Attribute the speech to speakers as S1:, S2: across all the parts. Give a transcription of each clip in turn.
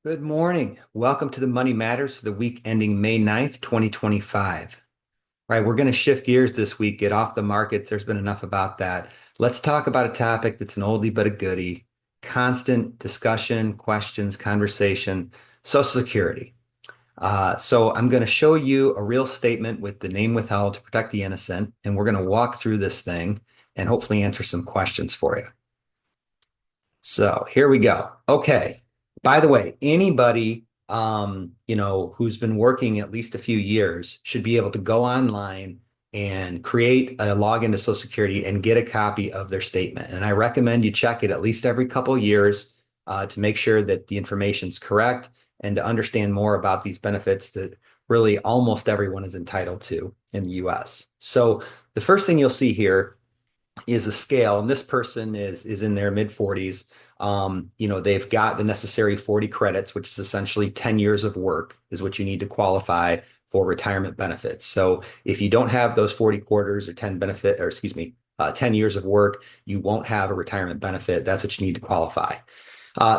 S1: Good morning. Welcome to the Money Matters for the week ending May 9th, 2025. All right, we're going to shift gears this week, get off the markets. There's been enough about that. Let's talk about a topic that's an oldie but a goodie. Constant discussion, questions, conversation, Social Security. So I'm going to show you a real statement with the name withheld to protect the innocent, and we're going to walk through this thing and hopefully answer some questions for you. So here we go. Okay. By the way, anybody who's been working at least a few years should be able to go online and create a login to Social Security and get a copy of their statement. And I recommend you check it at least every couple of years to make sure that the information's correct and to understand more about these benefits that really almost everyone is entitled to in the US. So the first thing you'll see here is a scale, and this person is in their mid 40s. They've got the necessary 40 credits, which is essentially 10 years of work, is what you need to qualify for retirement benefits. So if you don't have those 40 quarters or 10 years of work, you won't have a retirement benefit. That's what you need to qualify.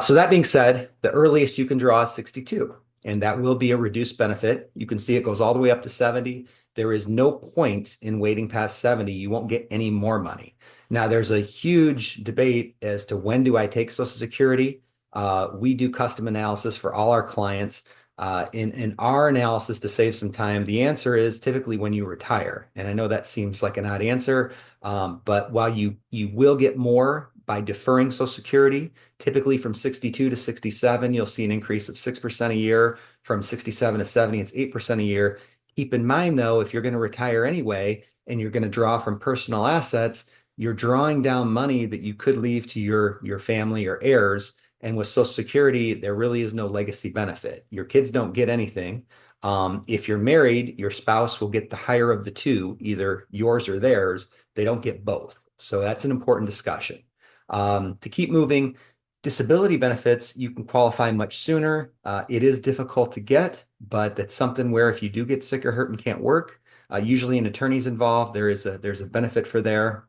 S1: So that being said, the earliest you can draw is 62, and that will be a reduced benefit. You can see it goes all the way up to 70. There is no point in waiting past 70. You won't get any more money. Now, there's a huge debate as to when do I take Social Security. We do custom analysis for all our clients. In our analysis to save some time, the answer is typically when you retire. And I know that seems like an odd answer, but while you will get more by deferring Social Security, typically from 62 to 67, you'll see an increase of 6% a year. From 67 to 70, it's 8% a year. Keep in mind, though, if you're going to retire anyway and you're going to draw from personal assets, you're drawing down money that you could leave to your family or heirs. And with Social Security, there really is no legacy benefit. Your kids don't get anything. If you're married, your spouse will get the higher of the two, either yours or theirs. They don't get both. So that's an important discussion. To keep moving, disability benefits, you can qualify much sooner. It is difficult to get, but that's something where if you do get sick or hurt and can't work, usually an attorney's involved. There's a benefit for there.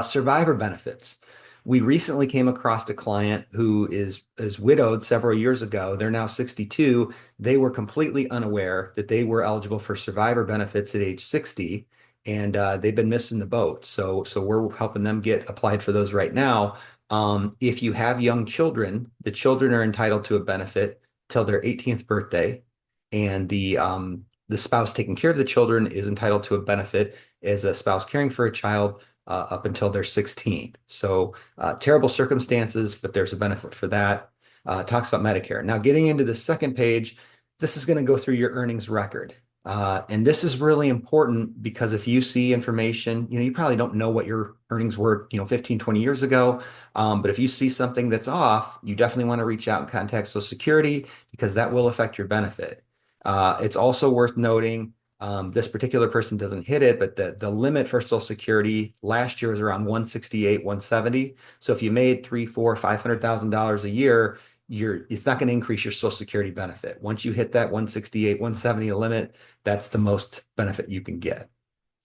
S1: Survivor benefits. We recently came across a client who is widowed several years ago. They're now 62. They were completely unaware that they were eligible for survivor benefits at age 60, and they've been missing the boat. So we're helping them get applied for those right now. If you have young children, the children are entitled to a benefit till their 18th birthday, and the spouse taking care of the children is entitled to a benefit as a spouse caring for a child up until they're 16. So terrible circumstances, but there's a benefit for that. Talks about Medicare. Now, getting into the second page, this is going to go through your earnings record. And this is really important because if you see information, you probably don't know what your earnings were, 15, 20 years ago. But if you see something that's off, you definitely want to reach out and contact Social Security because that will affect your benefit. It's also worth noting this particular person doesn't hit it, but the limit for Social Security last year was around 168, 170. So if you made three, four, $500,000 a year, it's not going to increase your Social Security benefit. Once you hit that 168, 170 limit, that's the most benefit you can get.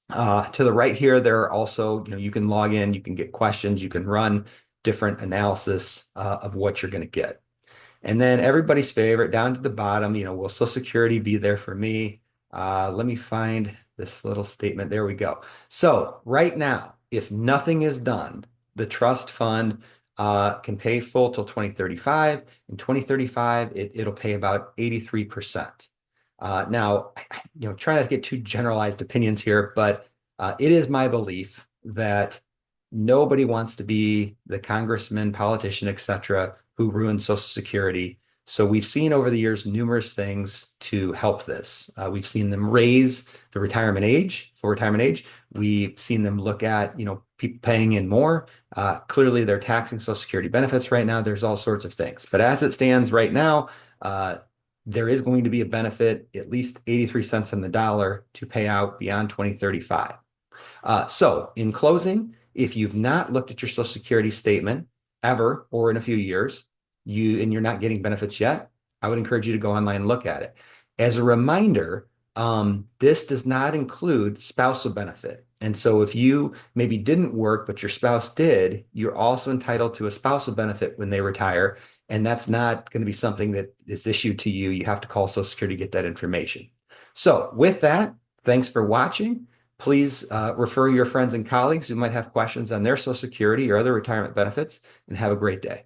S1: To the right here, there are also, you can log in, you can get questions, you can run different analysis of what you're going to get. And then everybody's favorite down to the bottom, will Social Security be there for me? Let me find this little statement. There we go. So right now, if nothing is done, the trust fund can pay full till 2035. In 2035, it'll pay about 83%. Now, try not to get too generalized opinions here, but it is my belief that nobody wants to be the congressman, politician, etc., who ruins Social Security. So we've seen over the years numerous things to help this. We've seen them raise the retirement age for retirement age. We've seen them look at, people paying in more. Clearly, they're taxing Social Security benefits right now. There's all sorts of things. But as it stands right now, there is going to be a benefit, at least 83 cents on the dollar to pay out beyond 2035. So in closing, if you've not looked at your Social Security statement ever or in a few years, you're not getting benefits yet, I would encourage you to go online and look at it. As a reminder, this does not include spousal benefit. And so if you maybe didn't work, but your spouse did, you're also entitled to a spousal benefit when they retire. and that's not going to be something that is issued to you. You have to call Social Security to get that information. So with that, thanks for watching. Please refer your friends and colleagues who might have questions on their Social Security or other retirement benefits, and have a great day.